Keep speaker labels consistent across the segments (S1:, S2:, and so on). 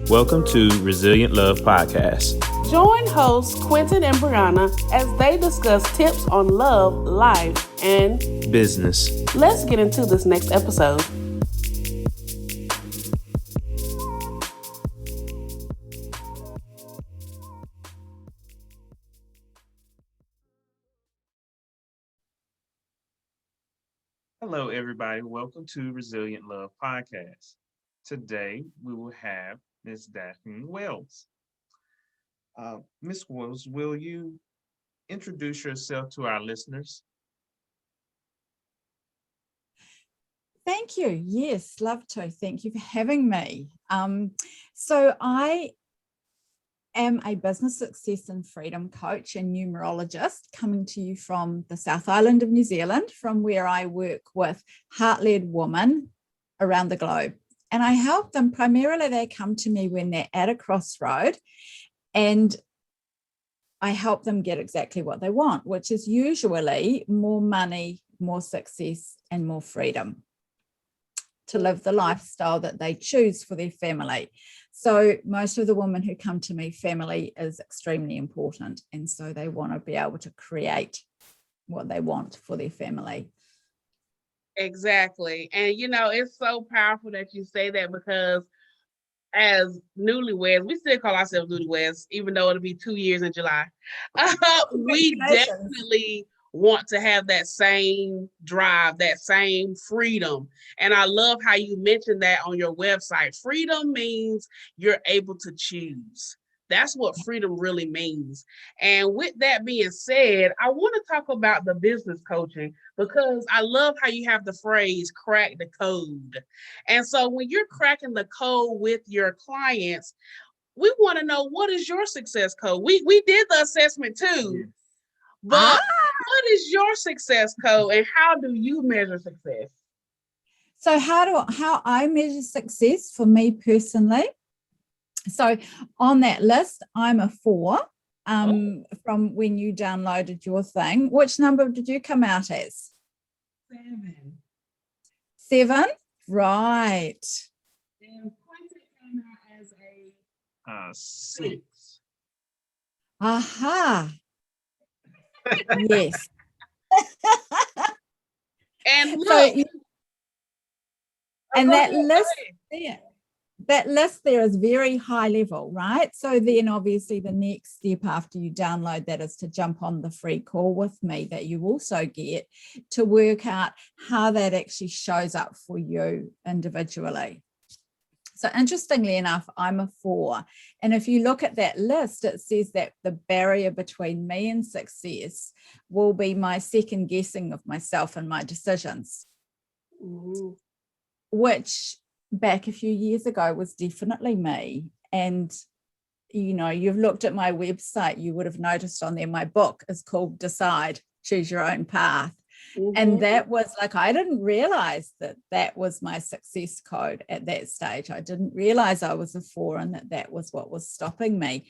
S1: Welcome to Resilient Love Podcast.
S2: Join hosts Quentin and Brianna as they discuss tips on love, life, and
S1: business.
S2: Let's get into this next episode.
S1: Hello, everybody. Welcome to Resilient Love Podcast. Today, we will have Miss Daphne Wells. Miss Wells, will you introduce yourself to our listeners?
S3: Thank you. Yes, love to. Thank you for having me. So I am a business success and freedom coach and numerologist coming to you from the South Island of New Zealand, from where I work with heart-led women around the globe. And I help them primarily, they come to me when they're at a crossroad, and I help them get exactly what they want, which is usually more money, more success, and more freedom to live the lifestyle that they choose for their family. So most of the women who come to me, family is extremely important. And so they want to be able to create what they want for their family.
S2: Exactly. And, it's so powerful that you say that, because as newlyweds, we still call ourselves newlyweds, even though it'll be 2 years in July. We definitely want to have that same drive, that same freedom. And I love how you mentioned that on your website. Freedom means you're able to choose. That's what freedom really means. And with that being said, I want to talk about the business coaching, because I love how you have the phrase crack the code. And so when you're cracking the code with your clients, we want to know, what is your success code? We did the assessment too. But what is your success code, and how do you measure success?
S3: So how I measure success for me personally? So on that list, I'm a 4 from when you downloaded your thing. Which number did you come out as?
S2: 7.
S3: 7? Right.
S2: And Quentin came out as a 6.
S3: Aha. Yes.
S2: And look,
S3: so, and that list there is very high level, right? So then obviously the next step after you download that is to jump on the free call with me that you also get to work out how that actually shows up for you individually. So interestingly enough, I'm a 4. And if you look at that list, it says that the barrier between me and success will be my second guessing of myself and my decisions, which back a few years ago was definitely me. And, you've looked at my website, you would have noticed on there, my book is called Decide, Choose Your Own Path. And that was like, I didn't realize that was my success code at that stage. I didn't realize I was a 4 and that was what was stopping me.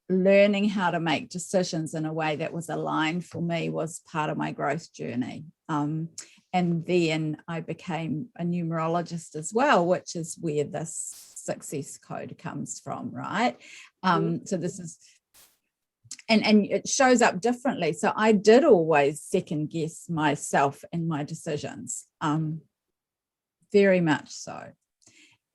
S3: Learning how to make decisions in a way that was aligned for me was part of my growth journey. And then I became a numerologist as well, which is where this success code comes from, right? So this is, and it shows up differently. So I did always second guess myself and my decisions, very much so.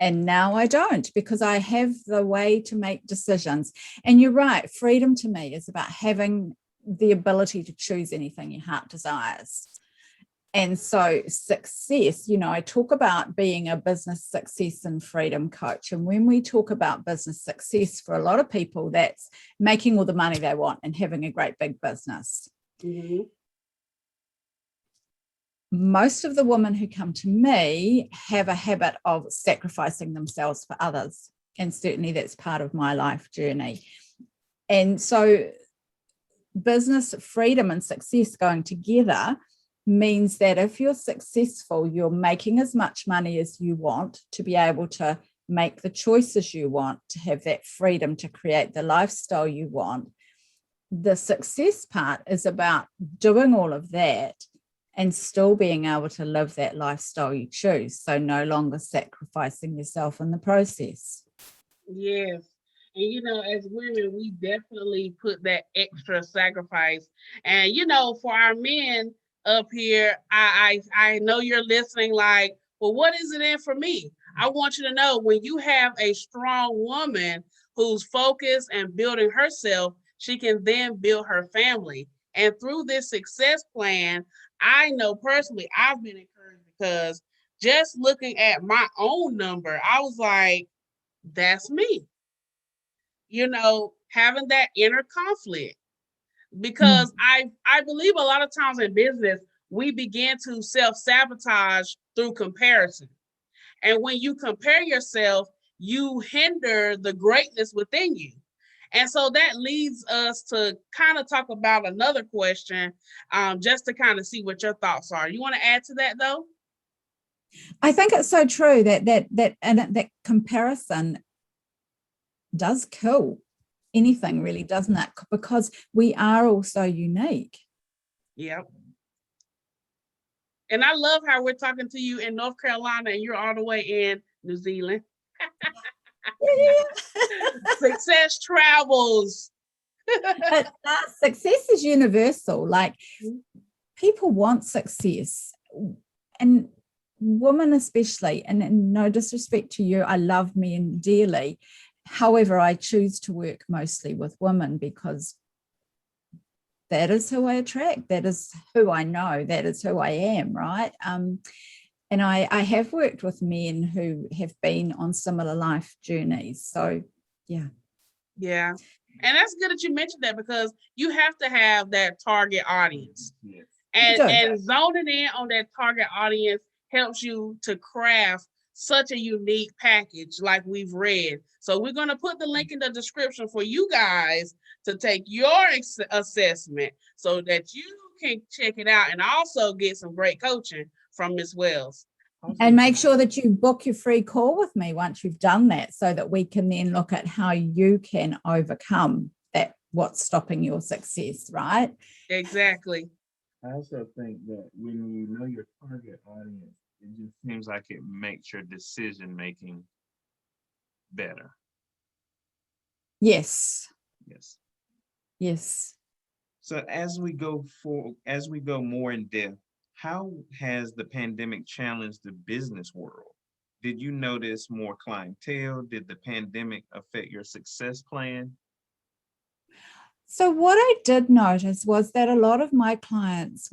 S3: And now I don't, because I have the way to make decisions. And you're right, freedom to me is about having the ability to choose anything your heart desires. And so success, I talk about being a business success and freedom coach. And when we talk about business success, for a lot of people, that's making all the money they want and having a great big business. Mm-hmm. Most of the women who come to me have a habit of sacrificing themselves for others. And certainly that's part of my life journey. And so business freedom and success going together means that if you're successful, you're making as much money as you want to be able to make the choices you want, to have that freedom to create the lifestyle you want. The success part is about doing all of that and still being able to live that lifestyle you choose. So no longer sacrificing yourself in the process.
S2: Yes. And as women, we definitely put that extra sacrifice. And for our men up here, I know you're listening like, well, what is it in for me? I want you to know when you have a strong woman who's focused and building herself, she can then build her family. And through this success plan, I know personally I've been encouraged because just looking at my own number, I was like, that's me, having that inner conflict
S3: Mm.
S2: because I believe a lot of times in business we begin to self-sabotage through comparison. And when you compare yourself, you hinder the greatness within you. And so that leads us to kind of talk about another question, just to kind of see what your thoughts are. You want to add to that though?
S3: I think it's so true that comparison does kill anything, really, doesn't it? Because we are all so unique.
S2: Yeah. And I love how we're talking to you in North Carolina and you're all the way in New Zealand. Success travels.
S3: But success is universal. Like, people want success, and women especially, and no disrespect to you, I love men dearly. However, I choose to work mostly with women because that is who I attract. That is who I know. That is who I am, right? And I have worked with men who have been on similar life journeys. So, yeah.
S2: Yeah. And that's good that you mentioned that because you have to have that target audience.
S1: Yes.
S2: And zoning in on that target audience helps you to craft such a unique package like we've read. So we're going to put the link in the description for you guys to take your assessment so that you can check it out and also get some great coaching from Miss Wells.
S3: And make sure that you book your free call with me once you've done that, so that we can then look at how you can overcome that, what's stopping your success, right?
S2: Exactly.
S1: I also think that when you know your target audience, it just seems like it makes your decision making better.
S3: Yes.
S1: Yes.
S3: Yes.
S1: So as we go more in depth, how has the pandemic challenged the business world? Did you notice more clientele? Did the pandemic affect your success plan?
S3: So what I did notice was that a lot of my clients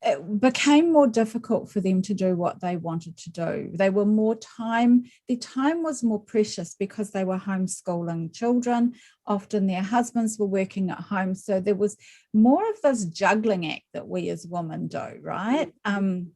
S3: it became more difficult for them to do what they wanted to do. They were their time was more precious because they were homeschooling children. Often their husbands were working at home. So there was more of this juggling act that we as women do, right? And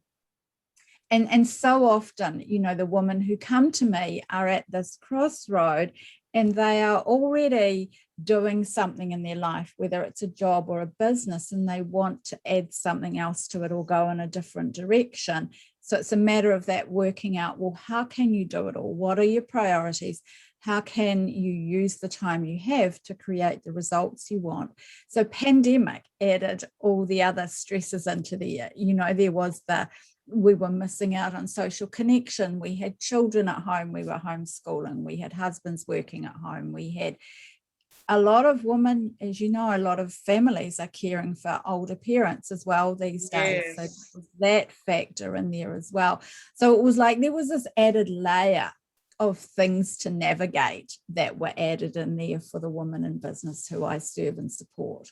S3: so often, the women who come to me are at this crossroad and they are already doing something in their life, whether it's a job or a business, and they want to add something else to it or go in a different direction. So it's a matter of that working out, well, how can you do it all? What are your priorities? How can you use the time you have to create the results you want? So pandemic added all the other stresses into there. There was we were missing out on social connection. We had children at home. We were homeschooling. We had husbands working at home. We had a lot of women, as you know, a lot of families are caring for older parents as well these days.
S2: Yes.
S3: So that factor in there as well. So it was like there was this added layer of things to navigate that were added in there for the women in business who I serve and support.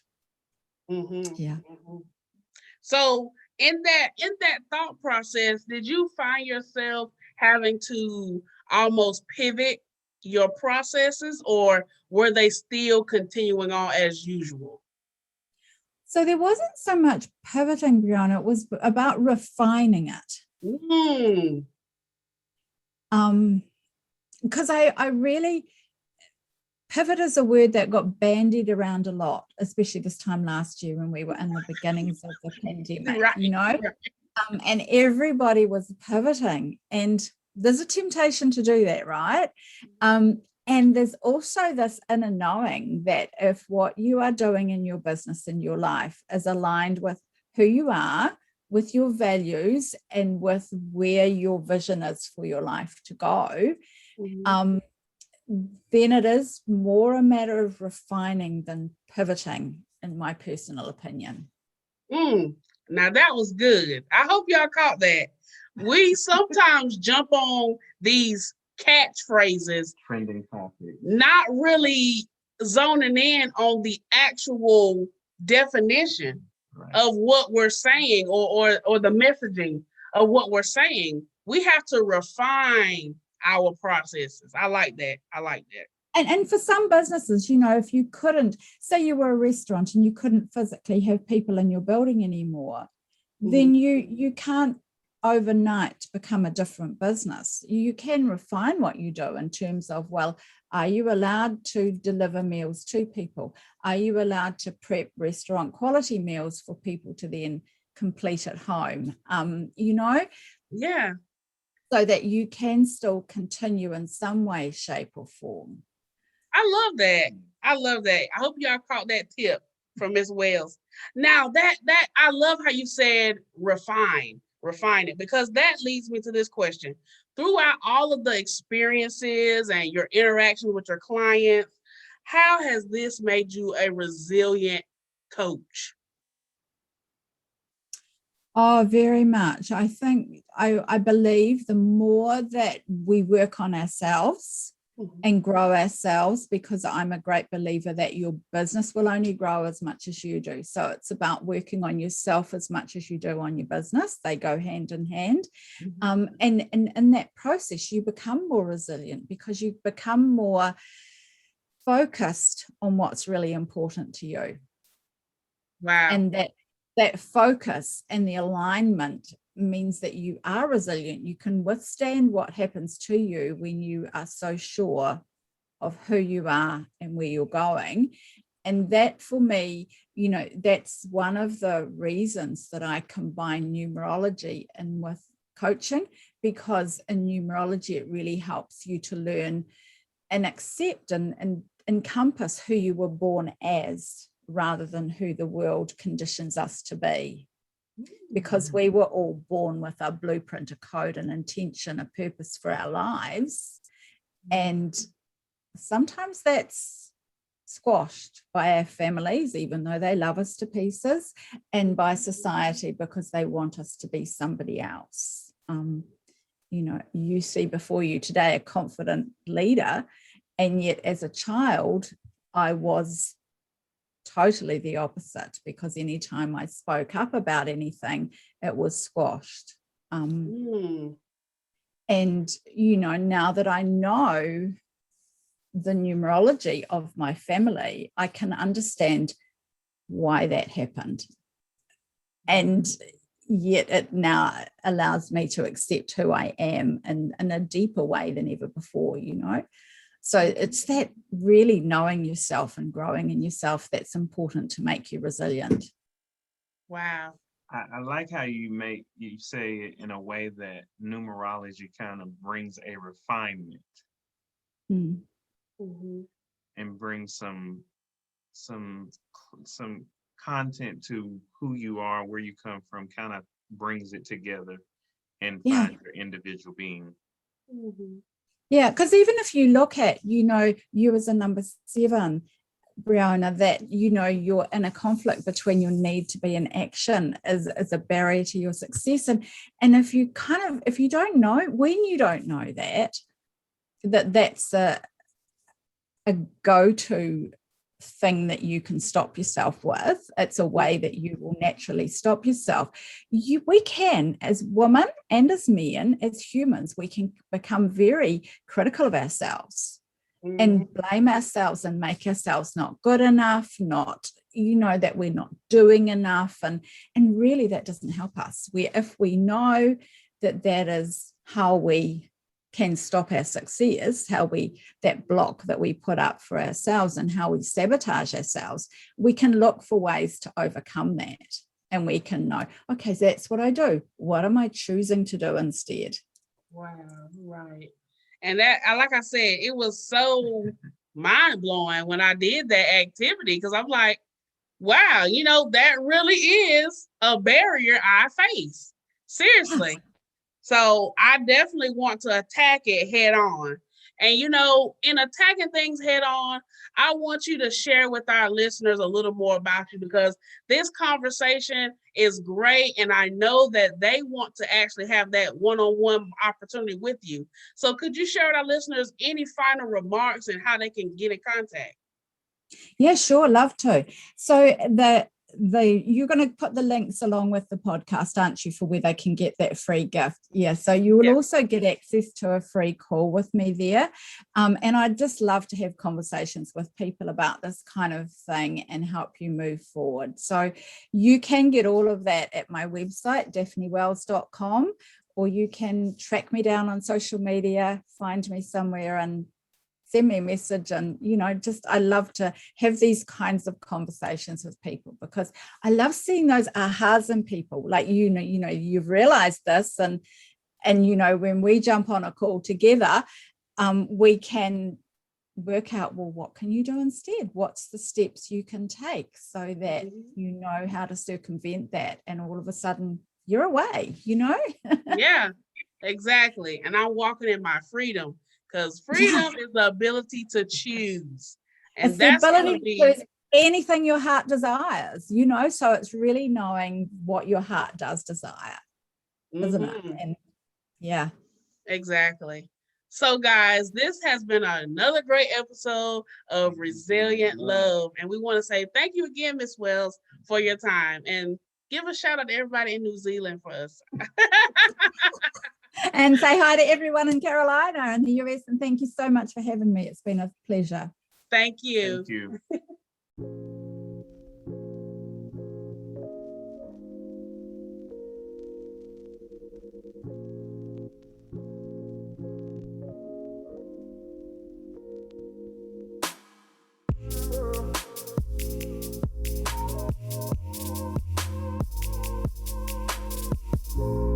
S2: Mm-hmm.
S3: Yeah.
S2: Mm-hmm. So in that thought process, did you find yourself having to almost pivot your processes, or were they still continuing on as usual?
S3: So there wasn't so much pivoting, Brianna. It was about refining it. Because I really, pivot is a word that got bandied around a lot, especially this time last year when we were in the beginnings of the pandemic,
S2: Right.
S3: and everybody was pivoting, and there's a temptation to do that, right? And there's also this inner knowing that if what you are doing in your business, in your life, is aligned with who you are, with your values, and with where your vision is for your life to go, then it is more a matter of refining than pivoting, in my personal opinion.
S2: Now that was good. I hope y'all caught that. We sometimes jump on these catchphrases,
S1: Trending topic.
S2: not really zoning in on the actual definition of what we're saying or the messaging of what we're saying. We have to refine our processes. I like that.
S3: And for some businesses, if you couldn't, say you were a restaurant and you couldn't physically have people in your building anymore, then you can't overnight become a different business. You can refine what you do in terms of, well, are you allowed to deliver meals to people? Are you allowed to prep restaurant quality meals for people to then complete at home?
S2: Yeah.
S3: So that you can still continue in some way, shape, or form.
S2: I love that. I hope y'all caught that tip from Ms. Wells. Now that I love how you said refine it, because that leads me to this question. Throughout all of the experiences and your interaction with your clients, how has this made you a resilient coach?
S3: Oh, very much. I think I believe the more that we work on ourselves and grow ourselves, because I'm a great believer that your business will only grow as much as you do. So it's about working on yourself as much as you do on your business. They go hand in hand. And in that process, you become more resilient because you become more focused on what's really important to you.
S2: Wow.
S3: And that focus and the alignment means that you are resilient. You can withstand what happens to you when you are so sure of who you are and where you're going. And that, for me, that's one of the reasons that I combine numerology in with coaching, because in numerology, it really helps you to learn and accept and encompass who you were born as, rather than who the world conditions us to be. Because we were all born with a blueprint, a code, an intention, a purpose for our lives. And sometimes that's squashed by our families, even though they love us to pieces, and by society because they want us to be somebody else. You see before you today a confident leader, and yet as a child, I was totally the opposite, because anytime I spoke up about anything, it was squashed. And, now that I know the numerology of my family, I can understand why that happened. And yet it now allows me to accept who I am in a deeper way than ever before, So it's that really knowing yourself and growing in yourself that's important to make you resilient.
S2: Wow.
S1: I like how you say it in a way that numerology kind of brings a refinement and brings some content to who you are, where you come from, kind of brings it together and find your individual being.
S3: Yeah, because even if you look at, you as a number 7, Brianna, that, you're in a conflict between your need to be in action as a barrier to your success. And if you don't know, when you don't know that's a go-to thing that you can stop yourself with. It's a way that you will naturally stop yourself. We can, as women and as men, as humans, we can become very critical of ourselves and blame ourselves and make ourselves not good enough, that we're not doing enough. And really that doesn't help us. If we know that is how we can stop our success, that block that we put up for ourselves and how we sabotage ourselves, we can look for ways to overcome that. And we can know, okay, so that's what I do. What am I choosing to do instead?
S2: Wow, right. And that, like I said, it was so mind-blowing when I did that activity, because I'm like, wow, that really is a barrier I face. Seriously. So I definitely want to attack it head on. And, in attacking things head on, I want you to share with our listeners a little more about you, because this conversation is great. And I know that they want to actually have that one-on-one opportunity with you. So could you share with our listeners any final remarks and how they can get in contact?
S3: Yeah, sure. Love to. So you're going to put the links along with the podcast, aren't you, for where they can get that free gift? Yeah. So you will also get access to a free call with me there. And I'd just love to have conversations with people about this kind of thing and help you move forward. So you can get all of that at my website, daphnewells.com, or you can track me down on social media, find me somewhere and send me a message. And, I love to have these kinds of conversations with people, because I love seeing those ahas in people. Like, you've realized this. And, when we jump on a call together, we can work out, well, what can you do instead? What's the steps you can take so that you know how to circumvent that? And all of a sudden you're away,
S2: Yeah, exactly. And I'm walking in my freedom. Because freedom is the ability to choose. And
S3: it's
S2: that's
S3: the ability to choose anything your heart desires, so it's really knowing what your heart does desire, isn't it? And yeah.
S2: Exactly. So guys, this has been another great episode of Resilient Love. And we want to say thank you again, Miss Wells, for your time. And give a shout out to everybody in New Zealand for us.
S3: And say hi to everyone in Carolina and the US. And thank you so much for having me. It's been a pleasure.
S2: Thank you.
S1: Thank you.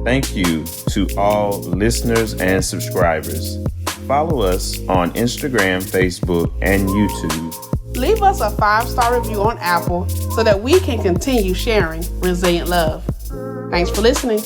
S1: Thank you to all listeners and subscribers. Follow us on Instagram, Facebook, and YouTube.
S2: Leave us a 5-star review on Apple so that we can continue sharing resilient love. Thanks for listening.